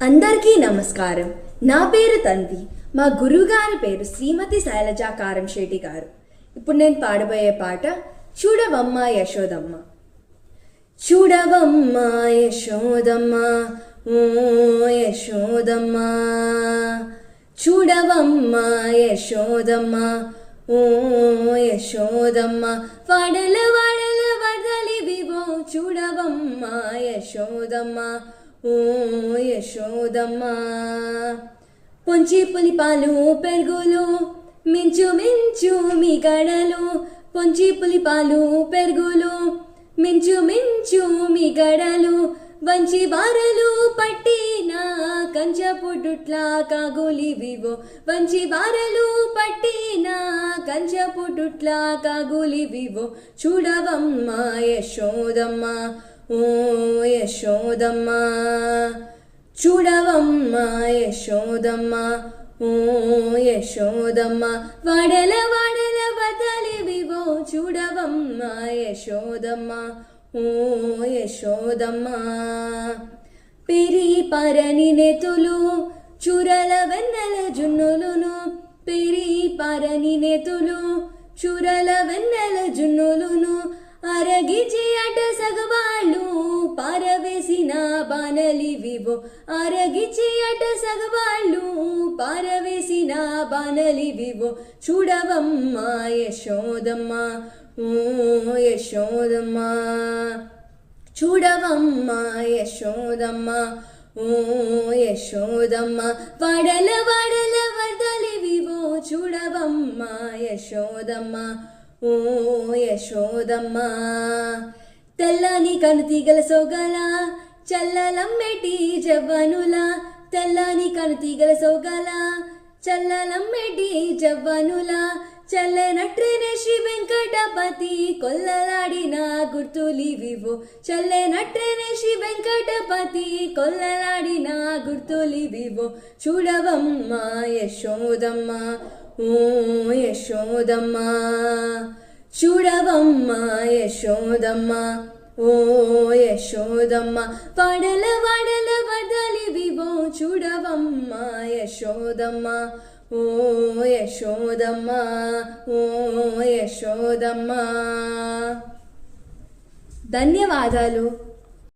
అందరికీ నమస్కారం. నా పేరు తన్వి. మా గురువుగారి పేరు శ్రీమతి శైలజా కారంశెట్టి గారు. ఇప్పుడు నేను పాడబోయే పాట చూడవమ్మ యశోదమ్మ. చూడవమ్మ యశోదమ్మ, ఓ యశోదమ్మ, చూడవమ్మ యశోదమ్మ, ఓ యశోదమ్మ, వడల వడల వదలివివో చూడవమ్మ యశోదమ్మ, ఓ యశోదమ్మ. పొంచి పులిపాలు పెరుగులు మించు మించు మీ గడలు, పొంచి పులిపాలు పెరుగులు మించు మించు మీ గడలు, వంచి బారలు పట్టిన కంచపుటుట్లా కాగులివివో, వంచి బారలు పట్టిన కంచపుటుట్లా కాగులివివో చూడవమ్మ యశోదమ్మ, ఓ యశోదమ్మ, చూడవమ్మ యశోదమ్మ, ఓ యశోదమ్మ, వడల వడల వదలివివో చూడవమ్మ యశోదమ్మ, ఓ యశోదమ్మ. పెరి పరని నెతులు చురల వెన్నెల జున్నులును, పెరి పరని నెతులు చురల వెన్నెల జున్నులును, అరగిచి అట సగవాళ్ళు పారవేసిన బాణలివివో, అరగిచి అట సగవాళ్ళు పారవేసిన బాణలివివో చూడవమ్మ యశోదమ్మ, ఓ యశోదమ్మ, చూడవమ్మ యశోదమ్మ, ఓ యశోదమ్మ, వడల వడల వదలివివో చూడవమ్మ యశోదమ్మ, ఓ యశోదమ్మ. తెల్లని కనుతీగల సోగల చల్లలమ్మెటి జవ్వనుల, తెల్లని కనుతీగల సోగల చల్లలమ్మెటి జవ్వనుల, చల్లెనట్రేనే శ్రీ వెంకటపతి కొల్లలాడిన గుర్తులివివో, చల్లెనట్రేనే శ్రీ వెంకటపతి కొల్లలాడిన గుర్తులివివో చూడవమ్మ యశోదమ్మ, ఓ యశోదమ్మ, చూడవమ్మ యశోదమ్మ, ఓ యశోదమ్మ, వడల వడల వదలివివో చూడవమ్మ యశోదమ్మ, ఓ యశోదమ్మ, ఓ యశోదమ్మ. ధన్యవాదాలు.